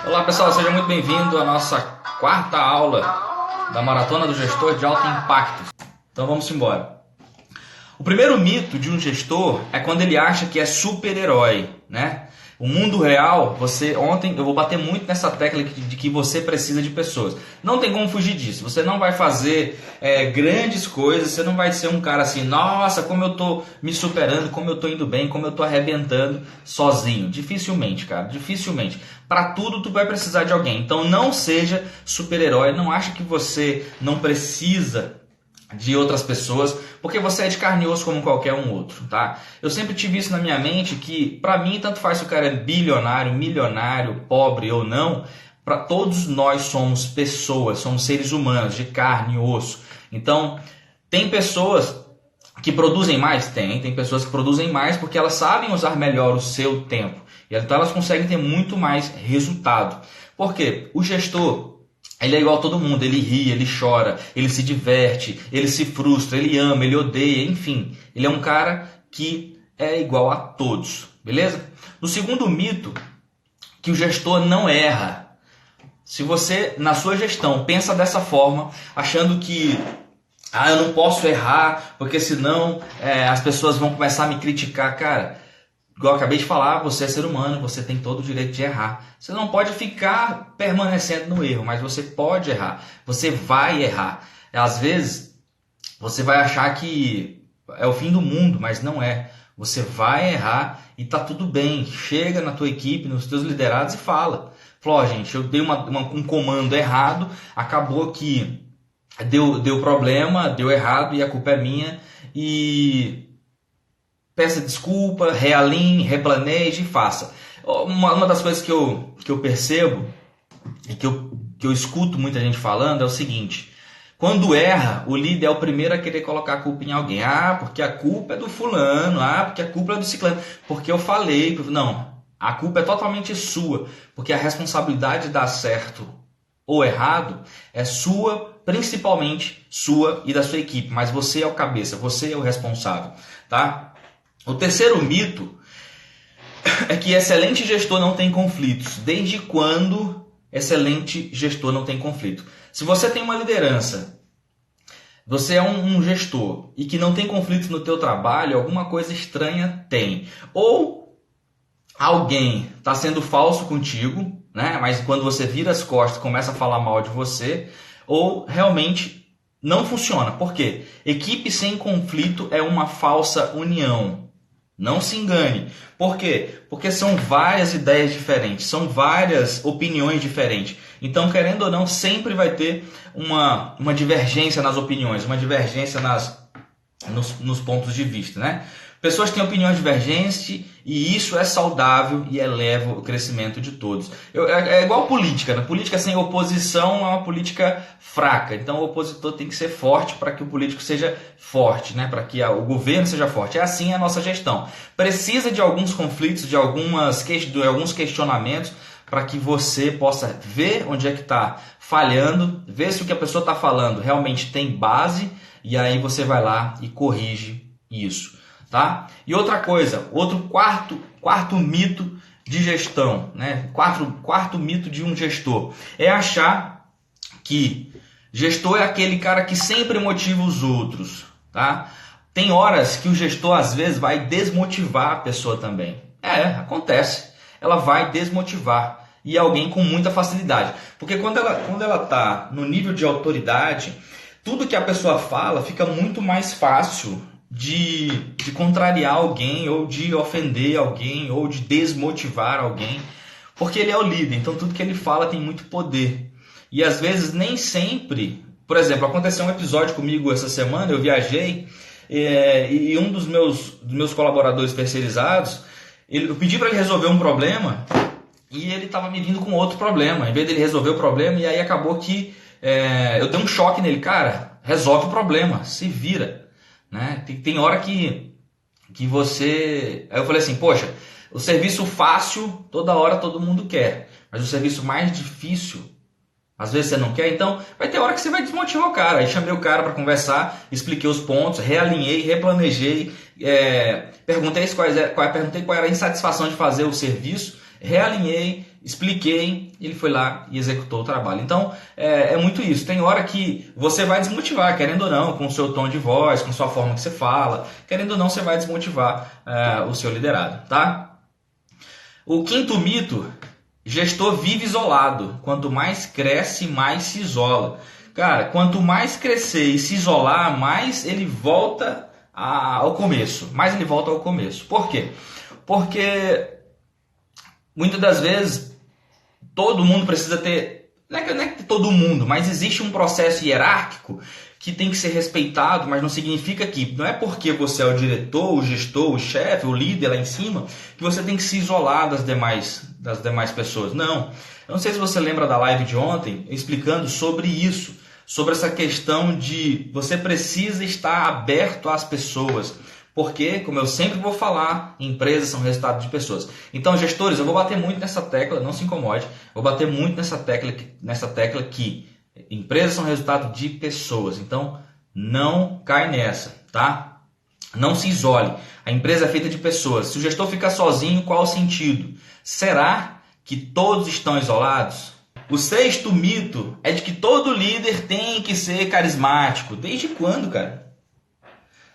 Olá pessoal, seja muito bem-vindo à nossa quarta aula da Maratona do Gestor de Alto Impacto. Então vamos embora. O primeiro mito de um gestor é quando ele acha que é super-herói, né? O mundo real, ontem eu vou bater muito nessa tecla de que você precisa de pessoas. Não tem como fugir disso. Você não vai fazer grandes coisas, você não vai ser um cara assim, nossa, como eu tô me superando, como eu tô indo bem, como eu tô arrebentando sozinho. Dificilmente, cara, dificilmente. Para tudo tu vai precisar de alguém. Então não seja super-herói, não acha que você não precisa de outras pessoas, porque você é de carne e osso como qualquer um outro, tá? Eu sempre tive isso na minha mente, que pra mim tanto faz se o cara é bilionário, milionário, pobre ou não, para todos nós somos pessoas, somos seres humanos de carne e osso. Então, tem pessoas que produzem mais? Tem pessoas que produzem mais porque elas sabem usar melhor o seu tempo. E então elas conseguem ter muito mais resultado. Por quê? O gestor, ele é igual a todo mundo, ele ri, ele chora, ele se diverte, ele se frustra, ele ama, ele odeia, enfim. Ele é um cara que é igual a todos, beleza? No segundo mito, que o gestor não erra. Se você, na sua gestão, pensa dessa forma, achando que eu não posso errar, porque senão as pessoas vão começar a me criticar, cara. Igual eu acabei de falar, você é ser humano, você tem todo o direito de errar. Você não pode ficar permanecendo no erro, mas você pode errar. Você vai errar. Às vezes, você vai achar que é o fim do mundo, mas não é. Você vai errar e tá tudo bem. Chega na tua equipe, nos teus liderados e fala. Fala, gente, eu dei um comando errado, acabou que deu problema, deu errado e a culpa é minha. E peça desculpa, realinhe, replaneje e faça. Uma das coisas que eu percebo e que eu escuto muita gente falando é o seguinte: quando erra, o líder é o primeiro a querer colocar a culpa em alguém. Porque a culpa é do fulano, porque a culpa é do ciclano, porque eu falei. Não, a culpa é totalmente sua, porque a responsabilidade de dar certo ou errado é sua, principalmente sua e da sua equipe, mas você é o cabeça, você é o responsável, tá? O terceiro mito é que excelente gestor não tem conflitos. Desde quando excelente gestor não tem conflito? Se você tem uma liderança, você é um gestor e que não tem conflito no teu trabalho, alguma coisa estranha tem. Ou alguém está sendo falso contigo, né? Mas quando você vira as costas começa a falar mal de você, ou realmente não funciona. Por quê? Equipe sem conflito é uma falsa união. Não se engane. Por quê? Porque são várias ideias diferentes, são várias opiniões diferentes. Então, querendo ou não, sempre vai ter uma divergência nas opiniões, uma divergência nos pontos de vista, né? Pessoas têm opiniões divergentes e isso é saudável e eleva o crescimento de todos. É igual política, né? Política sem oposição é uma política fraca. Então o opositor tem que ser forte para que o político seja forte, né? Para que o governo seja forte. É assim a nossa gestão. Precisa de alguns conflitos, de alguns questionamentos para que você possa ver onde é que está falhando, ver se o que a pessoa está falando realmente tem base e aí você vai lá e corrige isso. Tá? E outra coisa, outro quarto mito de gestão, né? Quarto mito de um gestor é achar que gestor é aquele cara que sempre motiva os outros, tá? Tem horas que o gestor às vezes vai desmotivar a pessoa também. Acontece. Ela vai desmotivar e alguém com muita facilidade, porque quando ela tá no nível de autoridade, tudo que a pessoa fala fica muito mais fácil de contrariar alguém, ou de ofender alguém, ou de desmotivar alguém, porque ele é o líder, então tudo que ele fala tem muito poder. E às vezes nem sempre, por exemplo, aconteceu um episódio comigo essa semana, eu viajei e um dos meus colaboradores terceirizados, eu pedi para ele resolver um problema e ele estava me vindo com outro problema, em vez dele resolver o problema, e aí acabou que eu dei um choque nele, cara, resolve o problema, se vira. Né? Tem hora que você... Aí eu falei assim, poxa, o serviço fácil toda hora todo mundo quer, mas o serviço mais difícil às vezes você não quer, então vai ter hora que você vai desmotivar o cara. Aí chamei o cara para conversar, expliquei os pontos, realinhei, replanejei, perguntei qual era a insatisfação de fazer o serviço, realinhei, expliquei, ele foi lá e executou o trabalho. Então, é muito isso. Tem hora que você vai desmotivar, querendo ou não, com o seu tom de voz, com a sua forma que você fala, querendo ou não, você vai desmotivar o seu liderado, tá? O quinto mito: gestor vive isolado. Quanto mais cresce, mais se isola. Cara, quanto mais crescer e se isolar, mais ele volta ao começo. Por quê? Porque muitas das vezes todo mundo precisa ter, não é que todo mundo, mas existe um processo hierárquico que tem que ser respeitado, mas não significa que não é porque você é o diretor, o gestor, o chefe, o líder lá em cima, que você tem que se isolar das demais pessoas. Não. Eu não sei se você lembra da live de ontem, explicando sobre isso, sobre essa questão de você precisa estar aberto às pessoas. Porque, como eu sempre vou falar, empresas são resultado de pessoas. Então, gestores, eu vou bater muito nessa tecla, não se incomode. Vou bater muito nessa tecla que empresas são resultado de pessoas. Então, não cai nessa, tá? Não se isole. A empresa é feita de pessoas. Se o gestor ficar sozinho, qual o sentido? Será que todos estão isolados? O sexto mito é de que todo líder tem que ser carismático. Desde quando, cara?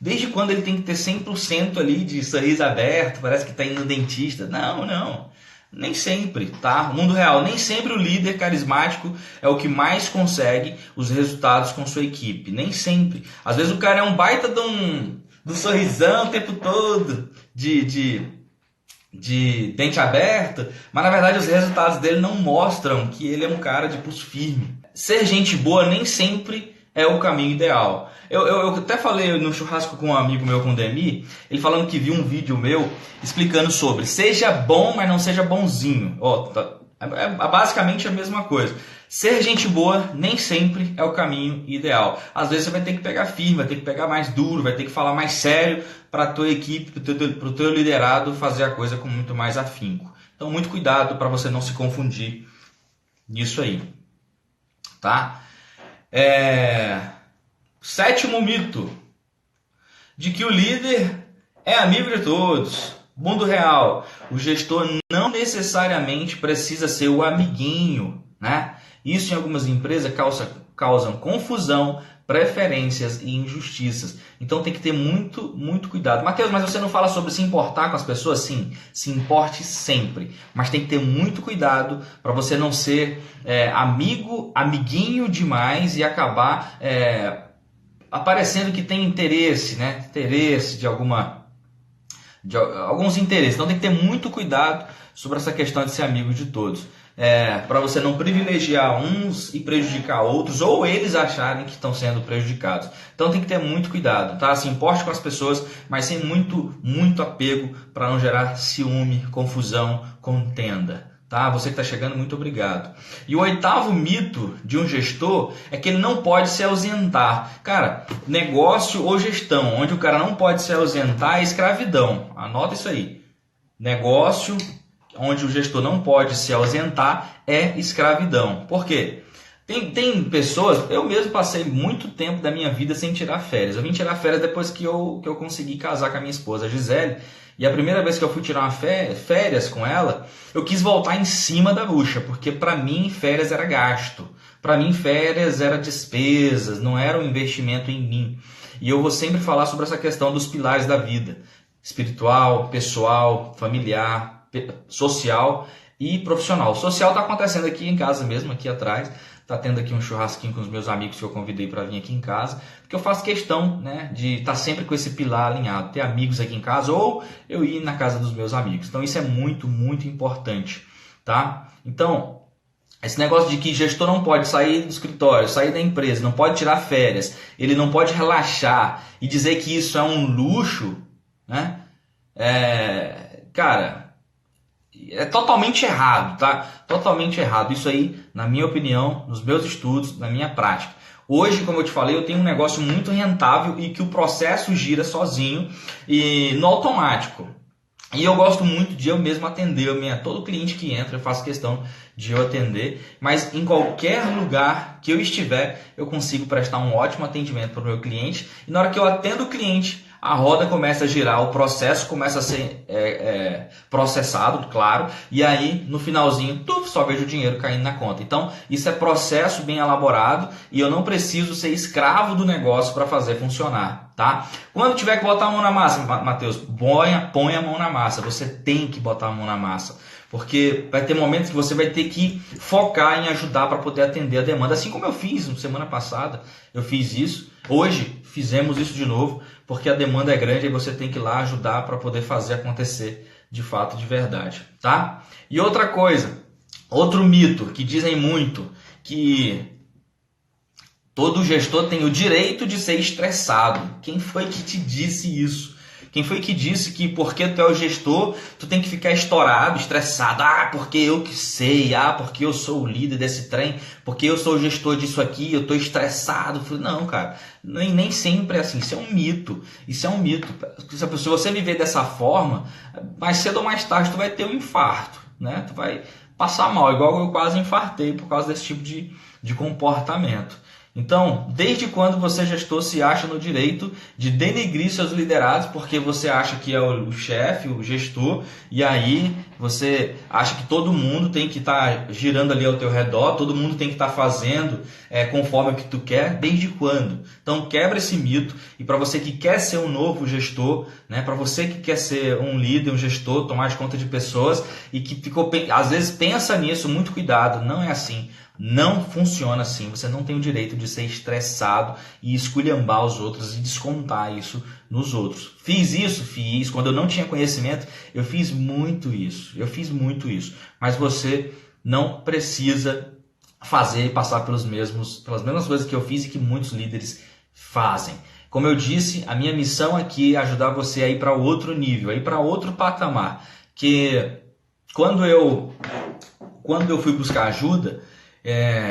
Desde quando ele tem que ter 100% ali de sorriso aberto, parece que está indo no dentista? Não. Nem sempre, tá? No mundo real, nem sempre o líder carismático é o que mais consegue os resultados com sua equipe. Nem sempre. Às vezes o cara é um baita do sorrisão o tempo todo, de dente aberto, mas na verdade os resultados dele não mostram que ele é um cara de pulso firme. Ser gente boa nem sempre é o caminho ideal. Eu até falei no churrasco com um amigo meu, com o Demi, ele falando que viu um vídeo meu explicando sobre seja bom, mas não seja bonzinho. É basicamente a mesma coisa. Ser gente boa nem sempre é o caminho ideal. Às vezes você vai ter que pegar firme, vai ter que pegar mais duro, vai ter que falar mais sério para a tua equipe, para o teu liderado fazer a coisa com muito mais afinco. Então, muito cuidado para você não se confundir nisso aí. Tá? Sétimo mito: de que o líder é amigo de todos. Mundo real: o gestor não necessariamente precisa ser o amiguinho, né? Isso em algumas empresas causam confusão, preferências e injustiças. Então tem que ter muito cuidado. Mateus, mas você não fala sobre se importar com as pessoas? Sim, se importe sempre. Mas tem que ter muito cuidado para você não ser amiguinho demais e acabar aparecendo que tem interesse, né? Interesse de alguns interesses. Então tem que ter muito cuidado sobre essa questão de ser amigo de todos. Para você não privilegiar uns e prejudicar outros, ou eles acharem que estão sendo prejudicados. Então tem que ter muito cuidado, tá? Se importe com as pessoas, mas sem muito apego para não gerar ciúme, confusão, contenda. Tá? Você que está chegando, muito obrigado. E o oitavo mito de um gestor é que ele não pode se ausentar. Cara, negócio ou gestão onde o cara não pode se ausentar é escravidão. Anota isso aí. Negócio onde o gestor não pode se ausentar é escravidão. Por quê? Tem pessoas, eu mesmo passei muito tempo da minha vida sem tirar férias. Eu vim tirar férias depois que eu consegui casar com a minha esposa, a Gisele. E a primeira vez que eu fui tirar férias com ela, eu quis voltar em cima da bucha, porque para mim férias era gasto. Para mim férias era despesas, não era um investimento em mim. E eu vou sempre falar sobre essa questão dos pilares da vida: espiritual, pessoal, familiar, social e profissional. O social está acontecendo aqui em casa mesmo, aqui atrás. Está tendo aqui um churrasquinho com os meus amigos que eu convidei para vir aqui em casa, porque eu faço questão, né, de estar sempre com esse pilar alinhado, ter amigos aqui em casa ou eu ir na casa dos meus amigos. Então isso é muito importante, tá? Então, esse negócio de que gestor não pode sair do escritório, sair da empresa, não pode tirar férias, ele não pode relaxar e dizer que isso é um luxo, né? Cara, é totalmente errado, tá? Totalmente errado. Isso aí, na minha opinião, nos meus estudos, na minha prática. Hoje, como eu te falei, eu tenho um negócio muito rentável e que o processo gira sozinho e no automático. E eu gosto muito de eu mesmo atender. Todo cliente que entra, eu faço questão de eu atender. Mas em qualquer lugar que eu estiver, eu consigo prestar um ótimo atendimento para o meu cliente. E na hora que eu atendo o cliente, a roda começa a girar, o processo começa a ser processado, claro, e aí no finalzinho só vejo o dinheiro caindo na conta. Então isso é processo bem elaborado e eu não preciso ser escravo do negócio para fazer funcionar, tá? Quando tiver que botar a mão na massa, Matheus, põe a mão na massa, você tem que botar a mão na massa. Porque vai ter momentos que você vai ter que focar em ajudar para poder atender a demanda. Assim como eu fiz na semana passada, eu fiz isso. Hoje fizemos isso de novo, porque a demanda é grande e você tem que ir lá ajudar para poder fazer acontecer de fato, de verdade. Tá? E outra coisa, outro mito que dizem muito, que todo gestor tem o direito de ser estressado. Quem foi que te disse isso? Quem foi que disse que porque tu é o gestor, tu tem que ficar estourado, estressado? Ah, porque eu que sei, porque eu sou o líder desse trem, porque eu sou o gestor disso aqui, eu tô estressado. Não, cara, nem sempre é assim, isso é um mito. Isso é um mito. Se você viver dessa forma, mais cedo ou mais tarde tu vai ter um infarto, né? Tu vai passar mal, igual eu quase infartei por causa desse tipo de comportamento. Então, desde quando você, gestor, se acha no direito de denegrir seus liderados porque você acha que é o chefe, o gestor, e aí você acha que todo mundo tem que estar girando ali ao teu redor, todo mundo tem que estar fazendo conforme o que tu quer? Desde quando? Então, quebra esse mito, e para você que quer ser um novo gestor, né, para você que quer ser um líder, um gestor, tomar de conta de pessoas e que às vezes pensa nisso, muito cuidado, não é assim. Não funciona assim, você não tem o direito de ser estressado e esculhambar os outros e descontar isso nos outros. Fiz, quando eu não tinha conhecimento, eu fiz muito isso, mas você não precisa fazer e passar pelas mesmas coisas que eu fiz e que muitos líderes fazem. Como eu disse, a minha missão aqui é ajudar você a ir para outro nível, a ir para outro patamar, que quando eu fui buscar ajuda,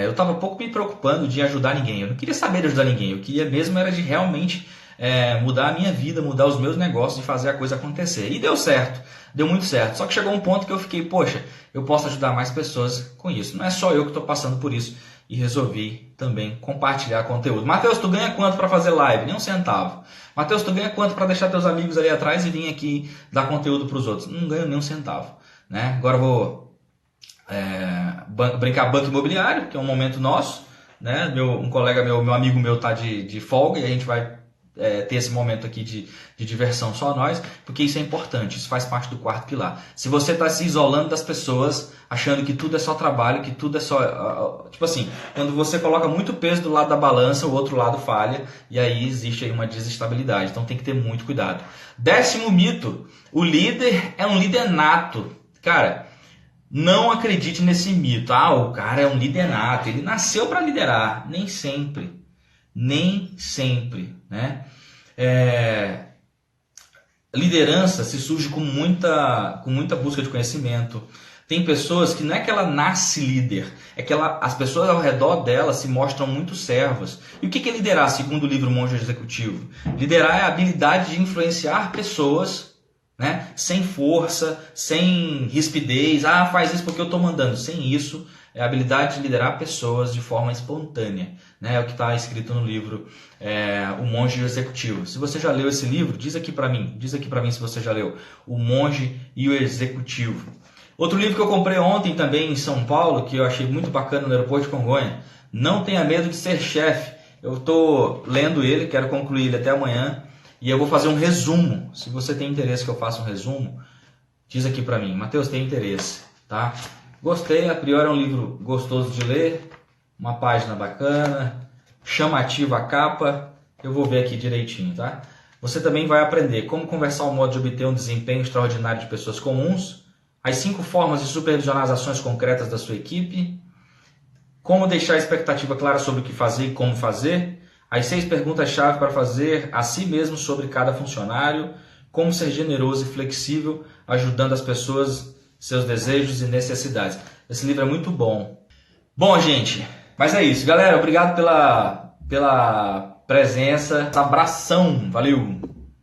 eu estava pouco me preocupando de ajudar ninguém. Eu não queria saber de ajudar ninguém. Eu queria mesmo era de realmente mudar a minha vida, mudar os meus negócios e fazer a coisa acontecer. E deu certo, deu muito certo. Só que chegou um ponto que eu fiquei, poxa, eu posso ajudar mais pessoas com isso. Não é só eu que estou passando por isso. E resolvi também compartilhar conteúdo. Matheus, tu ganha quanto para fazer live? Nem um centavo. Matheus, tu ganha quanto para deixar teus amigos ali atrás e vir aqui dar conteúdo para os outros? Não ganho nem um centavo, né? Agora eu vou brincar banco imobiliário, que é um momento nosso, né? Um colega meu amigo meu tá de folga e a gente vai ter esse momento aqui de diversão só nós, porque isso é importante, isso faz parte do quarto pilar. Se você está se isolando das pessoas, achando que tudo é só trabalho, que tudo é só... Tipo assim, quando você coloca muito peso do lado da balança, o outro lado falha, e aí existe aí uma desestabilidade, então tem que ter muito cuidado. 10º mito, o líder é um líder nato. Cara, não acredite nesse mito. O cara é um líder nato, ele nasceu para liderar. Nem sempre, né? Liderança se surge com muita busca de conhecimento. Tem pessoas que não é que ela nasce líder, é que as pessoas ao redor dela se mostram muito servas. E o que é liderar, segundo o livro Monge Executivo? Liderar é a habilidade de influenciar pessoas, né? Sem força, sem rispidez. Faz isso porque eu estou mandando. Sem isso, é a habilidade de liderar pessoas de forma espontânea, né? É o que está escrito no livro O Monge Executivo. Se você já leu esse livro, diz aqui para mim se você já leu O Monge e o Executivo. Outro livro que eu comprei ontem também em São Paulo, que eu achei muito bacana no aeroporto de Congonha, Não Tenha Medo de Ser Chefe. Eu estou lendo ele, quero concluir ele até amanhã. E eu vou fazer um resumo. Se você tem interesse que eu faça um resumo, diz aqui para mim. Matheus, tem interesse, tá? Gostei, a priori é um livro gostoso de ler, uma página bacana, chamativa a capa. Eu vou ver aqui direitinho, tá? Você também vai aprender como conversar o modo de obter um desempenho extraordinário de pessoas comuns, as 5 formas de supervisionar as ações concretas da sua equipe, como deixar a expectativa clara sobre o que fazer e como fazer, as 6 perguntas-chave para fazer a si mesmo sobre cada funcionário, como ser generoso e flexível, ajudando as pessoas, seus desejos e necessidades. Esse livro é muito bom. Bom, gente, mas é isso. Galera, obrigado pela presença. Abração. Valeu!